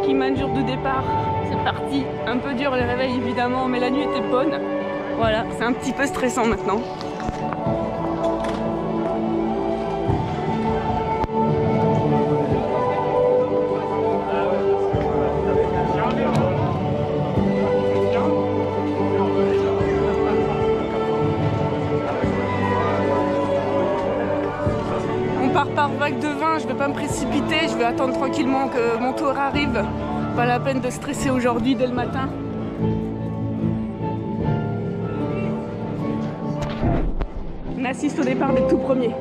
Bikeman jour de départ, c'est parti. Un peu dur les réveils évidemment, mais la nuit était bonne. Voilà, c'est un petit peu stressant maintenant. Par vague de vin, je vais pas me précipiter, je vais attendre tranquillement que mon tour arrive. Pas la peine de stresser aujourd'hui dès le matin. On assiste au départ des tout premiers.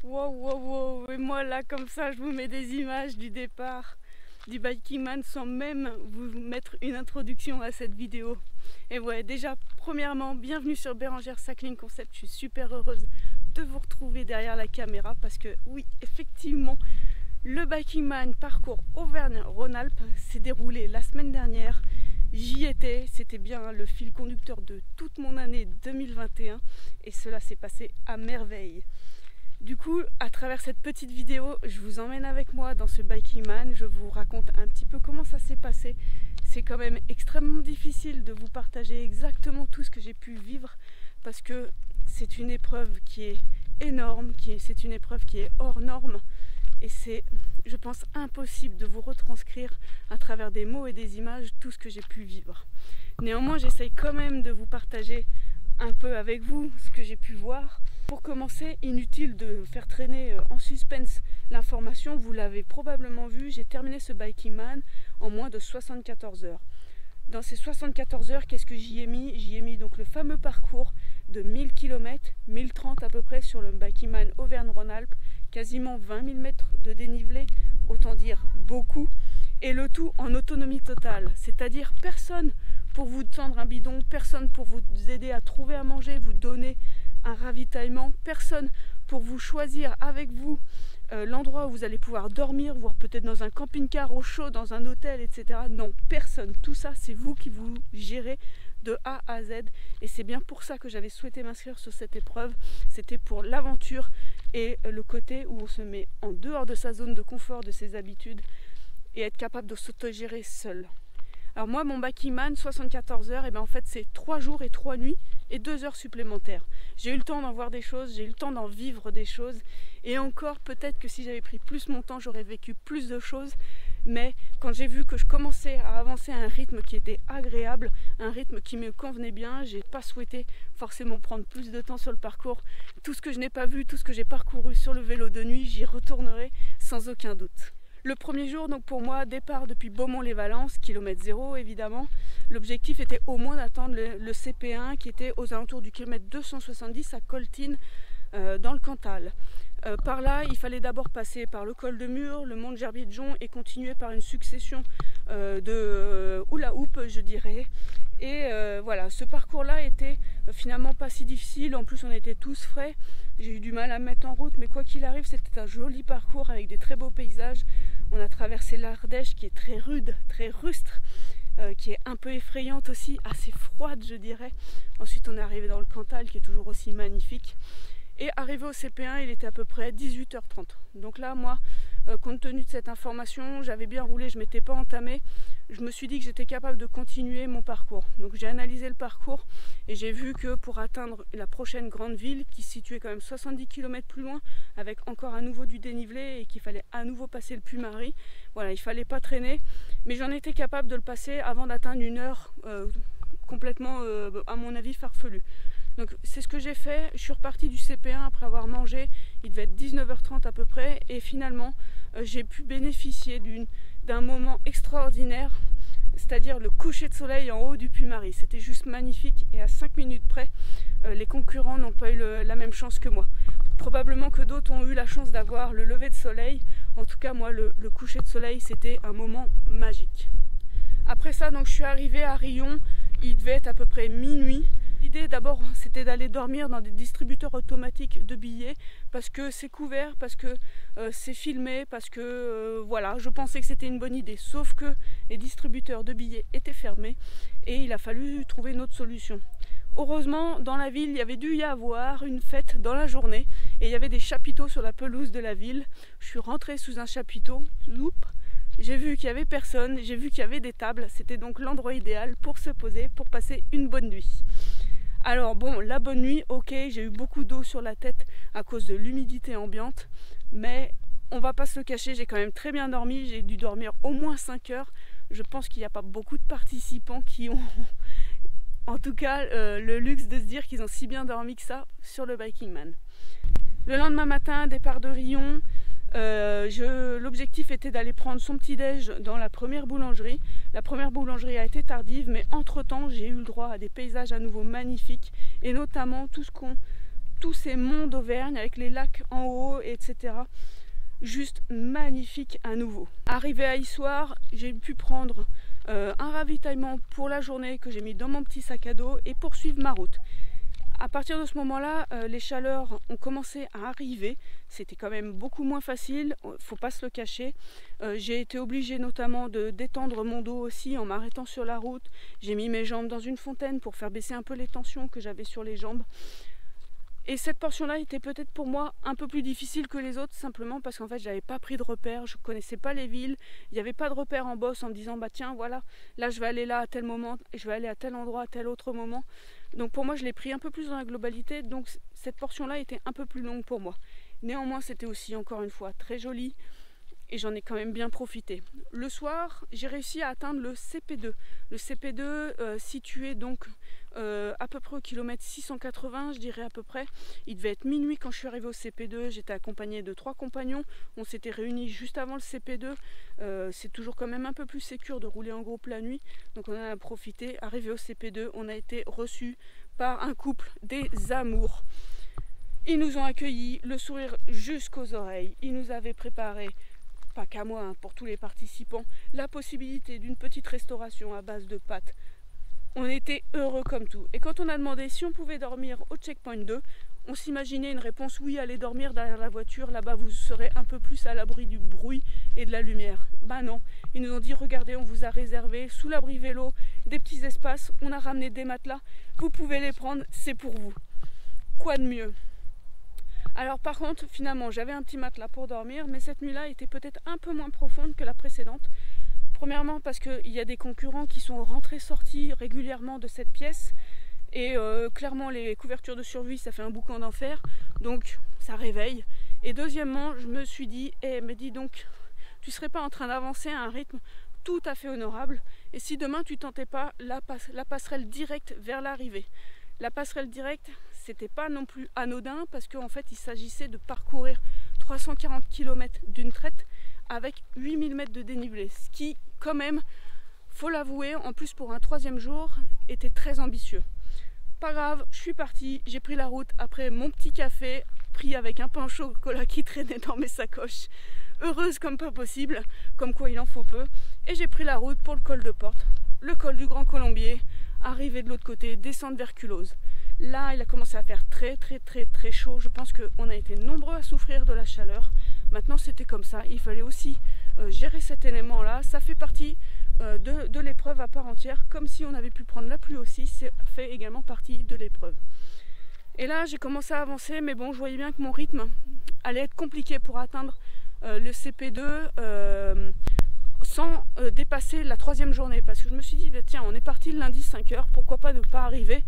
Wow, et moi là comme ça je vous mets des images du départ du Bikeman sans même vous mettre une introduction à cette vidéo. Et ouais, déjà premièrement, bienvenue sur Bérengère Cycling Concept, je suis super heureuse de vous retrouver derrière la caméra parce que oui, effectivement, le Bikeman parcours Auvergne-Rhône-Alpes s'est déroulé la semaine dernière. J'y étais, c'était bien le fil conducteur de toute mon année 2021 et cela s'est passé à merveille. Du coup, à travers cette petite vidéo, je vous emmène avec moi dans ce Bikeman, je vous raconte un petit peu comment ça s'est passé. C'est quand même extrêmement difficile de vous partager exactement tout ce que j'ai pu vivre parce que c'est une épreuve qui est énorme, c'est une épreuve qui est hors norme et c'est, je pense, impossible de vous retranscrire à travers des mots et des images tout ce que j'ai pu vivre. Néanmoins, j'essaye quand même de vous partager un peu avec vous ce que j'ai pu voir. Pour commencer, inutile de faire traîner en suspense l'information, vous l'avez probablement vu, j'ai terminé ce Bikeman en moins de 74 heures. Dans ces 74 heures, qu'est-ce que j'y ai mis? J'y ai mis donc le fameux parcours de 1000 km, 1030 à peu près sur le Bikeman Auvergne-Rhône-Alpes, quasiment 20 000 mètres de dénivelé, autant dire beaucoup, et le tout en autonomie totale, c'est-à-dire personne pour vous tendre un bidon, personne pour vous aider à trouver à manger, vous donner un ravitaillement, personne pour vous choisir avec vous l'endroit où vous allez pouvoir dormir, voire peut-être dans un camping-car au chaud, dans un hôtel, etc. Non, personne. Tout ça, c'est vous qui vous gérez de A à Z. Et c'est bien pour ça que j'avais souhaité m'inscrire sur cette épreuve. C'était pour l'aventure et le côté où on se met en dehors de sa zone de confort, de ses habitudes, et être capable de s'autogérer seul. Alors moi, mon Bikeman, 74 heures, et bien en fait c'est 3 jours et 3 nuits et 2 heures supplémentaires. J'ai eu le temps d'en voir des choses, j'ai eu le temps d'en vivre des choses, et encore peut-être que si j'avais pris plus mon temps, j'aurais vécu plus de choses, mais quand j'ai vu que je commençais à avancer à un rythme qui était agréable, un rythme qui me convenait bien, j'ai pas souhaité forcément prendre plus de temps sur le parcours. Tout ce que je n'ai pas vu, tout ce que j'ai parcouru sur le vélo de nuit, j'y retournerai sans aucun doute. Le premier jour, donc pour moi, départ depuis Beaumont-les-Valences, kilomètre 0 évidemment. L'objectif était au moins d'attendre le CP1 qui était aux alentours du kilomètre 270 à Coltine dans le Cantal. Par là, il fallait d'abord passer par le col de Mur, le mont de Gerbier-de-Jon et continuer par une succession de hula-hoop, je dirais. Et voilà, ce parcours-là était finalement pas si difficile. En plus, on était tous frais. J'ai eu du mal à me mettre en route, mais quoi qu'il arrive, c'était un joli parcours avec des très beaux paysages. On a traversé l'Ardèche qui est très rude, très rustre, qui est un peu effrayante aussi, assez froide, je dirais. Ensuite, on est arrivé dans le Cantal qui est toujours aussi magnifique. Et arrivé au CP1, il était à peu près 18h30. Donc là, moi, compte tenu de cette information, j'avais bien roulé, je ne m'étais pas entamée. Je me suis dit que j'étais capable de continuer mon parcours. Donc j'ai analysé le parcours et j'ai vu que pour atteindre la prochaine grande ville, qui se situait quand même 70 km plus loin, avec encore à nouveau du dénivelé et qu'il fallait à nouveau passer le Puy-Marie, voilà, il ne fallait pas traîner. Mais j'en étais capable de le passer avant d'atteindre une heure complètement, à mon avis, farfelue. Donc c'est ce que j'ai fait, je suis repartie du CP1 après avoir mangé, il devait être 19h30 à peu près, et finalement j'ai pu bénéficier d'un moment extraordinaire, c'est-à-dire le coucher de soleil en haut du Puy-Marie. C'était juste magnifique et à 5 minutes près, les concurrents n'ont pas eu la même chance que moi. Probablement que d'autres ont eu la chance d'avoir le lever de soleil, en tout cas moi le coucher de soleil c'était un moment magique. Après ça, donc, je suis arrivée à Riom, il devait être à peu près minuit. L'idée d'abord c'était d'aller dormir dans des distributeurs automatiques de billets parce que c'est couvert, parce que c'est filmé, parce que voilà, je pensais que c'était une bonne idée. Sauf que les distributeurs de billets étaient fermés et il a fallu trouver une autre solution. Heureusement, dans la ville, il y avait dû y avoir une fête dans la journée et il y avait des chapiteaux sur la pelouse de la ville. Je suis rentrée sous un chapiteau, j'ai vu qu'il n'y avait personne, j'ai vu qu'il y avait des tables. C'était donc l'endroit idéal pour se poser, pour passer une bonne nuit. Alors bon, la bonne nuit, ok, j'ai eu beaucoup d'eau sur la tête à cause de l'humidité ambiante, mais on va pas se le cacher, j'ai quand même très bien dormi, j'ai dû dormir au moins 5 heures. Je pense qu'il n'y a pas beaucoup de participants qui ont en tout cas le luxe de se dire qu'ils ont si bien dormi que ça sur le Bikingman. Le lendemain matin, départ de Rion, l'objectif était d'aller prendre son petit-déj dans la première boulangerie. La première boulangerie a été tardive, mais entre-temps, j'ai eu le droit à des paysages à nouveau magnifiques, et notamment tous ces monts d'Auvergne avec les lacs en haut, etc. Juste magnifique à nouveau. Arrivé à Issoire, j'ai pu prendre un ravitaillement pour la journée que j'ai mis dans mon petit sac à dos et poursuivre ma route. À partir de ce moment-là, les chaleurs ont commencé à arriver. C'était quand même beaucoup moins facile, faut pas se le cacher. J'ai été obligée notamment de détendre mon dos aussi en m'arrêtant sur la route. J'ai mis mes jambes dans une fontaine pour faire baisser un peu les tensions que j'avais sur les jambes. Et cette portion-là était peut-être pour moi un peu plus difficile que les autres, simplement parce qu'en fait j'avais pas pris de repères, je connaissais pas les villes, il n'y avait pas de repères en boss en me disant bah tiens voilà, là je vais aller là à tel moment, et je vais aller à tel endroit à tel autre moment. Donc pour moi je l'ai pris un peu plus dans la globalité, donc cette portion-là était un peu plus longue pour moi. Néanmoins c'était aussi encore une fois très joli et j'en ai quand même bien profité. Le soir j'ai réussi à atteindre le CP2. Le CP2 situé donc à peu près au kilomètre 680, je dirais à peu près. Il devait être minuit quand je suis arrivée au CP2, j'étais accompagnée de 3 compagnons, on s'était réunis juste avant le CP2, c'est toujours quand même un peu plus sécure de rouler en groupe la nuit, donc on en a profité. Arrivé au CP2, on a été reçus par un couple des amours. Ils nous ont accueillis, le sourire jusqu'aux oreilles, ils nous avaient préparé, pas qu'à moi, hein, pour tous les participants, la possibilité d'une petite restauration à base de pâtes. On était heureux comme tout. Et quand on a demandé si on pouvait dormir au checkpoint 2, on s'imaginait une réponse oui, allez dormir derrière la voiture, là-bas vous serez un peu plus à l'abri du bruit et de la lumière. Ben non, ils nous ont dit regardez, on vous a réservé sous l'abri vélo des petits espaces, on a ramené des matelas, vous pouvez les prendre, c'est pour vous. Quoi de mieux? Alors par contre, finalement, j'avais un petit matelas pour dormir, mais cette nuit-là était peut-être un peu moins profonde que la précédente. Premièrement parce qu'il y a des concurrents qui sont rentrés-sortis régulièrement de cette pièce et clairement les couvertures de survie ça fait un boucan d'enfer, donc ça réveille. Et deuxièmement je me suis dit, mais dis donc, tu serais pas en train d'avancer à un rythme tout à fait honorable et si demain tu tentais pas la passerelle directe vers l'arrivée. La passerelle directe c'était pas non plus anodin parce qu'en fait il s'agissait de parcourir 340 km d'une traite avec 8000 mètres de dénivelé, ce qui quand même, faut l'avouer, en plus pour un 3e jour, était très ambitieux. Pas grave, je suis partie, j'ai pris la route après mon petit café, pris avec un pain au chocolat qui traînait dans mes sacoches, heureuse comme pas possible, comme quoi il en faut peu, et j'ai pris la route pour le col de Porte, le col du Grand Colombier, arriver de l'autre côté, descendre vers Culose. Là, il a commencé à faire très chaud. Je pense qu'on a été nombreux à souffrir de la chaleur. Maintenant, c'était comme ça. Il fallait aussi gérer cet élément-là. Ça fait partie de l'épreuve à part entière. Comme si on avait pu prendre la pluie aussi, ça fait également partie de l'épreuve. Et là, j'ai commencé à avancer, mais bon, je voyais bien que mon rythme allait être compliqué pour atteindre le CP2 sans dépasser la 3e journée. Parce que je me suis dit, bah, tiens, on est parti le lundi 5h, pourquoi pas ne pas arriver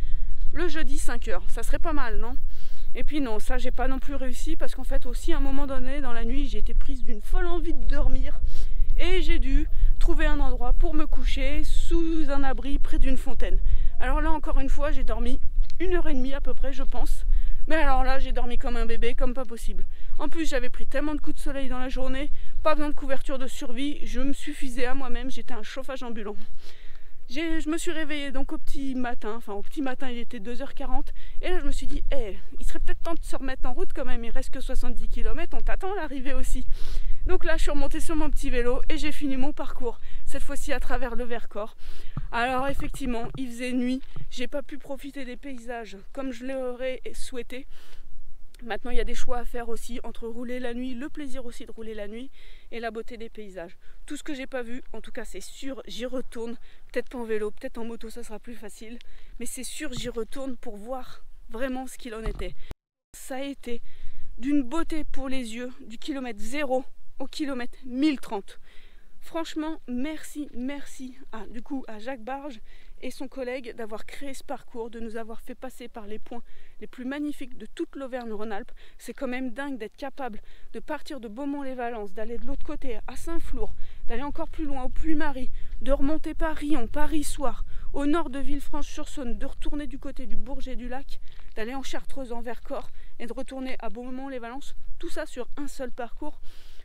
le jeudi 5h, ça serait pas mal, non? Et puis non, ça j'ai pas non plus réussi parce qu'en fait aussi à un moment donné dans la nuit j'ai été prise d'une folle envie de dormir et j'ai dû trouver un endroit pour me coucher sous un abri près d'une fontaine. Alors là encore une fois j'ai dormi 1h30 à peu près je pense, mais alors là j'ai dormi comme un bébé, comme pas possible. En plus j'avais pris tellement de coups de soleil dans la journée, pas besoin de couverture de survie, je me suffisais à moi-même, j'étais un chauffage ambulant. Je me suis réveillée donc au petit matin, il était 2h40, et là je me suis dit, il serait peut-être temps de se remettre en route quand même, il reste que 70 km, on t'attend à l'arrivée aussi. Donc là je suis remontée sur mon petit vélo et j'ai fini mon parcours, cette fois-ci à travers le Vercors. Alors effectivement, il faisait nuit, j'ai pas pu profiter des paysages comme je l'aurais souhaité. Maintenant, il y a des choix à faire aussi entre rouler la nuit, le plaisir aussi de rouler la nuit et la beauté des paysages. Tout ce que j'ai pas vu, en tout cas c'est sûr, j'y retourne. Peut-être pas en vélo, peut-être en moto, ça sera plus facile. Mais c'est sûr, j'y retourne pour voir vraiment ce qu'il en était. Ça a été d'une beauté pour les yeux, du kilomètre 0 au kilomètre 1030. Franchement, merci à Jacques Barge et son collègue d'avoir créé ce parcours, de nous avoir fait passer par les points les plus magnifiques de toute l'Auvergne-Rhône-Alpes. C'est quand même dingue d'être capable de partir de Beaumont-les-Valences, d'aller de l'autre côté à Saint-Flour, d'aller encore plus loin au Puy-Marie, de remonter par Rion, Paris-Soir, au nord de Villefranche-sur-Saône, de retourner du côté du Bourget du Lac, d'aller en Chartreuse, en Vercors et de retourner à Beaumont-les-Valences. Tout ça sur un seul parcours.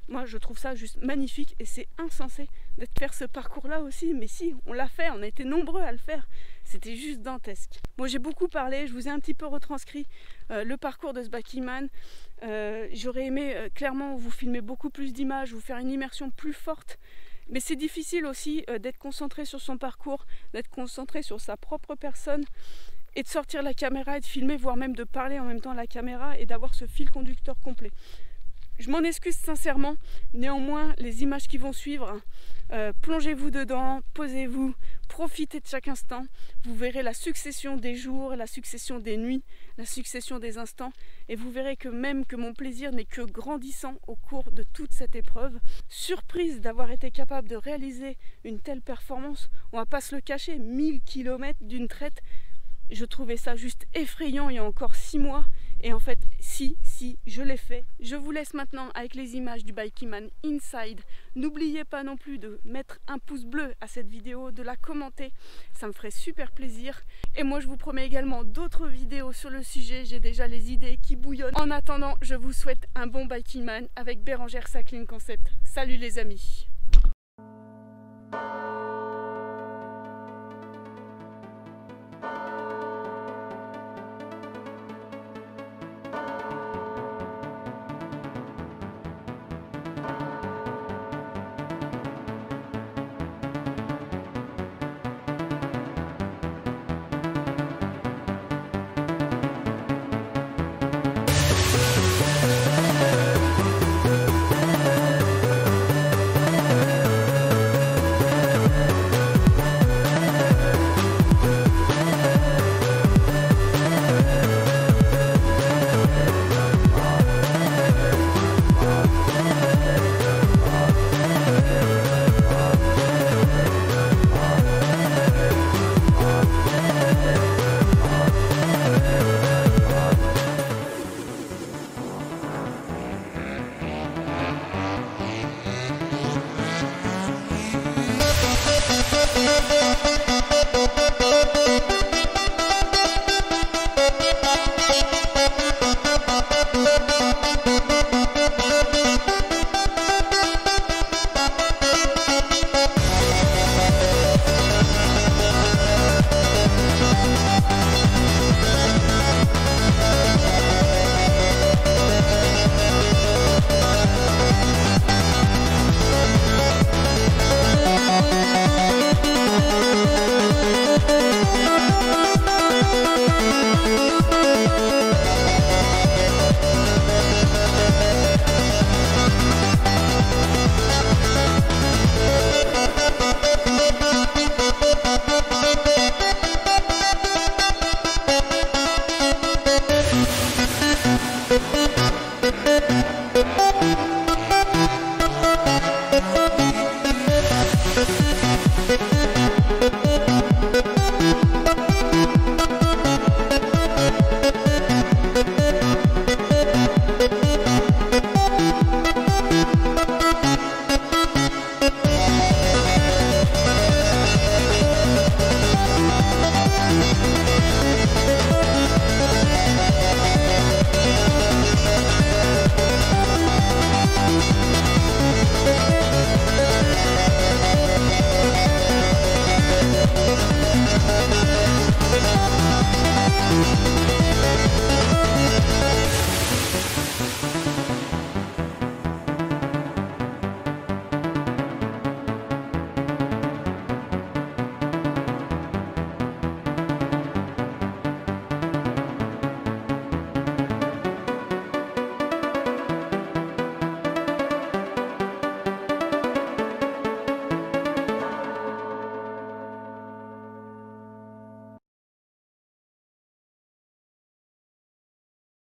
Moi, je trouve ça juste magnifique et c'est insensé de faire ce parcours-là aussi. Mais si, on l'a fait, on a été nombreux à le faire. C'était juste dantesque. Moi, j'ai beaucoup parlé, je vous ai un petit peu retranscrit le parcours de ce Bikeman. J'aurais aimé clairement vous filmer beaucoup plus d'images, vous faire une immersion plus forte. Mais c'est difficile aussi d'être concentré sur son parcours, d'être concentré sur sa propre personne et de sortir la caméra et de filmer, voire même de parler en même temps à la caméra et d'avoir ce fil conducteur complet. Je m'en excuse sincèrement, néanmoins les images qui vont suivre, plongez-vous dedans, posez-vous, profitez de chaque instant, vous verrez la succession des jours, la succession des nuits, la succession des instants, et vous verrez que même que mon plaisir n'est que grandissant au cours de toute cette épreuve. Surprise d'avoir été capable de réaliser une telle performance, on va pas se le cacher, 1000 km d'une traite, je trouvais ça juste effrayant il y a encore 6 mois. Et en fait, si, je l'ai fait. Je vous laisse maintenant avec les images du Bikeman Inside. N'oubliez pas non plus de mettre un pouce bleu à cette vidéo, de la commenter. Ça me ferait super plaisir. Et moi, je vous promets également d'autres vidéos sur le sujet. J'ai déjà les idées qui bouillonnent. En attendant, je vous souhaite un bon Bikeman avec Bérangère Cycling Concept. Salut les amis!